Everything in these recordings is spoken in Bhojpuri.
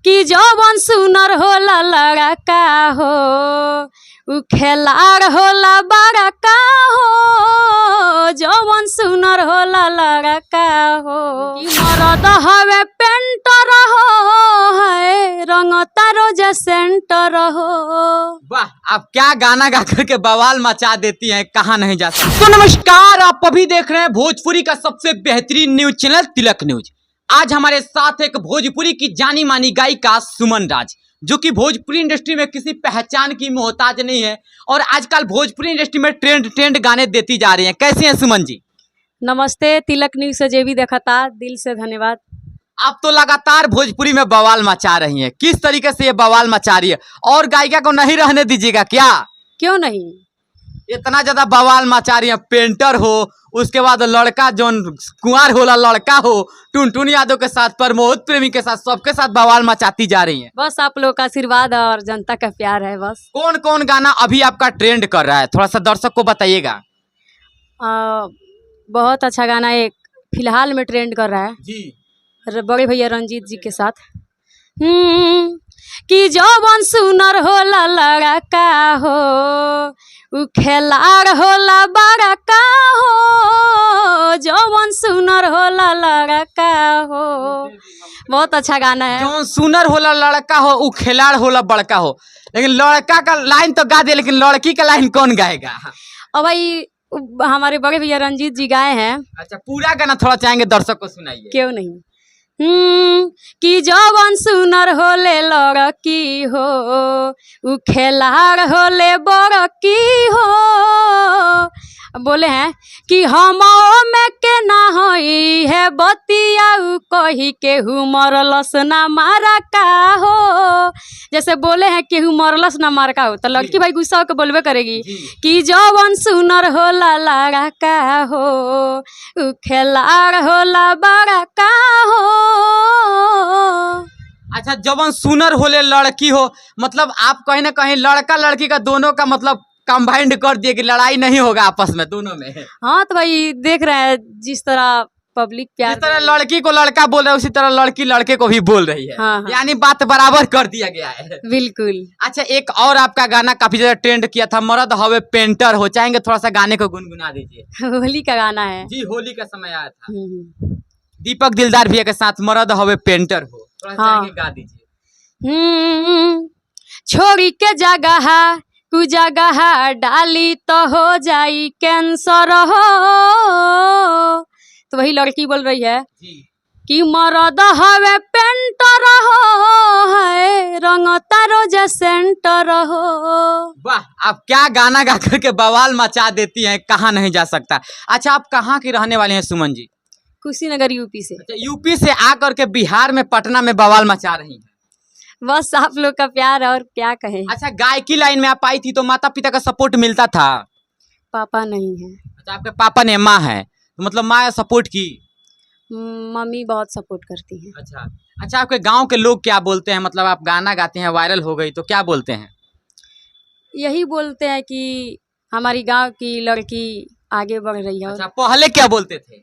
कि जवन सुनर होला लड़का हो उ खेलाड़ होला बड़का हो, जवन सुनर होला लड़का हो। कि मरद हवे पेंटर हो, है रंगता रोज सेंटर हो। वाह, आप क्या गाना गा करके बवाल मचा देती हैं, कहाँ नहीं जा सकती। तो नमस्कार, आप अभी देख रहे हैं भोजपुरी का सबसे बेहतरीन न्यूज चैनल तिलक न्यूज। आज हमारे साथ एक भोजपुरी की जानी मानी गायिका सुमन राज, जो कि भोजपुरी इंडस्ट्री में किसी पहचान की मोहताज नहीं है और आजकल भोजपुरी इंडस्ट्री में ट्रेंड गाने देती जा रही हैं। कैसी हैं सुमन जी? नमस्ते, तिलक न्यूज से जे भी देखा था, दिल से धन्यवाद। आप तो लगातार भोजपुरी में बवाल मचा रही हैं, किस तरीके से ये बवाल मचा रही है और गायिका को नहीं रहने दीजिएगा क्या? क्यों नहीं, इतना ज्यादा बवाल मचा रही है। पेंटर हो, उसके बाद लड़का जो कुंवार होला लड़का हो, टुनटुन यादव के साथ, प्रमोद प्रेमी के साथ, सबके साथ बवाल मचाती जा रही हैं। बस आप लोग का आशीर्वाद और जनता का प्यार है बस। कौन कौन गाना अभी आपका ट्रेंड कर रहा है, थोड़ा सा दर्शक को बताइएगा। बहुत अच्छा गाना एक फिलहाल में ट्रेंड कर रहा है जी, बड़े भैया रंजीत जी के साथ। कि जवन सुनर होला लड़का हो उ खेलाड़ होला बड़का हो, जवन सुनर होला लड़का हो। बहुत अच्छा गाना है। जो सुनर होला लड़का हो उ खिलाड़ होला बड़का हो, लेकिन लड़का का लाइन तो गा दे, लेकिन लड़की का लाइन कौन गाएगा? और भाई हमारे बड़े भैया रंजीत जी गाए हैं। अच्छा, पूरा गाना थोड़ा चाहेंगे दर्शक को सुनाइए। क्यों नहीं। कि जवन सुनर होले लड़की हो उ खेलाड़ होले बड़की हो। बोले हैं कि हम में के ना होई है बतिया उ कही केहू मरलस ना मारा का हो। जैसे बोले हैं केहू मरलस ना मारा का हो, तो लड़की भाई गुस्सा होकर बोलबे करेगी कि जवन सुनर होला लड़का हो उ खेलाड़ होला बड़का हो। अच्छा, जवन सुनर होले लड़की हो, मतलब आप कहीं ना कहीं लड़का लड़की का दोनों का मतलब कंबाइंड कर दिए कि लड़ाई नहीं होगा आपस में दोनों में। हाँ तो भाई देख रहे हैं जिस तरह पब्लिक प्यार, जिस तरह लड़की को लड़का बोल रहा है उसी तरह लड़की लड़के को भी बोल रही है। हाँ, हाँ। यानी बात बराबर कर दिया गया है। बिल्कुल। अच्छा, एक और आपका गाना काफी ज्यादा ट्रेंड किया था, मर्द हवे पेंटर हो, चाहेंगे थोड़ा सा गाने को गुनगुना दीजिए। होली का गाना है जी, होली का समय आया था, दीपक दिलदार भैया के साथ, मर्द हवे पेंटर हो, थोड़ा सा गा दीजिए। छोड़ी के जगह कु जगह डाली तो हो जाई कैंसर हो। तो वही लड़की बोल रही है कि मरद हवे पेंटर हो, है रंगता रोज सेंटर हो। वाह, आप क्या गाना गा करके बवाल मचा देती हैं, कहाँ नहीं जा सकता। अच्छा, आप कहाँ की रहने वाले हैं सुमन जी? कुशीनगर यूपी से। अच्छा, यूपी से आकर के बिहार में पटना में बवाल मचा रही हैं। बस आप लोग का प्यार और क्या कहें। अच्छा, गायकी लाइन में आप आई थी तो माता पिता का सपोर्ट मिलता था? पापा नहीं है। अच्छा, आपके पापा ने, माँ है, तो मतलब माँ सपोर्ट की? मम्मी बहुत सपोर्ट करती है। अच्छा अच्छा, आपके गांव के लोग क्या बोलते हैं? मतलब आप गाना गाते हैं, वायरल हो गई, तो क्या बोलते हैं? यही बोलते हैं कि हमारी गांव की लड़की आगे बढ़ रही है। अच्छा, पहले क्या बोलते थे?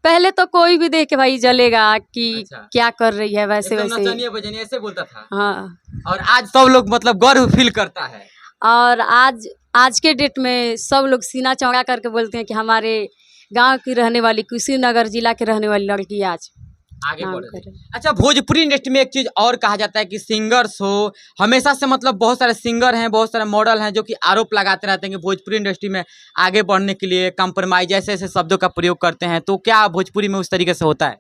पहले तो कोई भी देख के भाई जलेगा कि अच्छा, क्या कर रही है, वैसे वैसे नचनिया बजनिया ऐसे बोलता था। हाँ, और आज सब लोग मतलब गर्व फील करता है। और आज के डेट में सब लोग सीना चौड़ा करके बोलते हैं कि हमारे गांव की रहने वाली, कुशीनगर जिला के रहने वाली लड़की आज आगे बढ़ रही है। अच्छा, भोजपुरी इंडस्ट्री में एक चीज और कहा जाता है कि सिंगर्स हो, हमेशा से मतलब बहुत सारे सिंगर हैं, बहुत सारे मॉडल हैं जो कि आरोप लगाते रहते हैं कि भोजपुरी इंडस्ट्री में आगे बढ़ने के लिए कंप्रोमाइज ऐसे ऐसे शब्दों का प्रयोग करते हैं, तो क्या भोजपुरी में उस तरीके से होता है?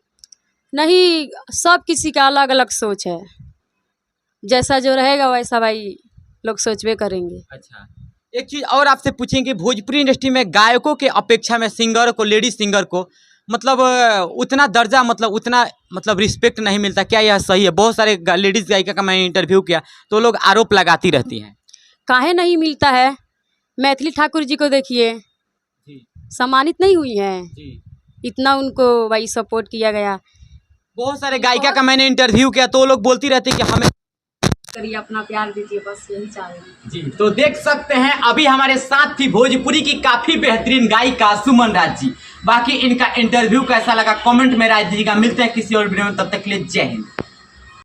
नहीं, सब किसी का अलग अलग सोच है, जैसा जो रहेगा वैसा भाई लोग सोचबे करेंगे। अच्छा, एक चीज और आपसे पूछेंगे कि भोजपुरी इंडस्ट्री में गायकों के अपेक्षा में सिंगर को, लेडीज सिंगर को मतलब उतना दर्जा, मतलब उतना मतलब रिस्पेक्ट नहीं मिलता, क्या यह सही है? बहुत सारे लेडीज गायिका का मैंने इंटरव्यू किया तो लोग आरोप लगाती रहती हैं। काहे नहीं मिलता है? मैथिली ठाकुर जी को देखिए, सम्मानित नहीं हुई हैं, इतना उनको भाई सपोर्ट किया गया। बहुत सारे गायिका का मैंने इंटरव्यू किया तो लोग बोलती रहती कि हमें करिए, अपना प्यार दीजिए, बस यही चाह रहे हैं। जी, तो देख सकते हैं अभी हमारे साथ थी भोजपुरी की काफी बेहतरीन गायिका सुमन राज जी। बाकी इनका इंटरव्यू कैसा लगा कमेंट में राय दीजिएगा। मिलते हैं किसी और वीडियो में, तब तक के लिए जय हिंद।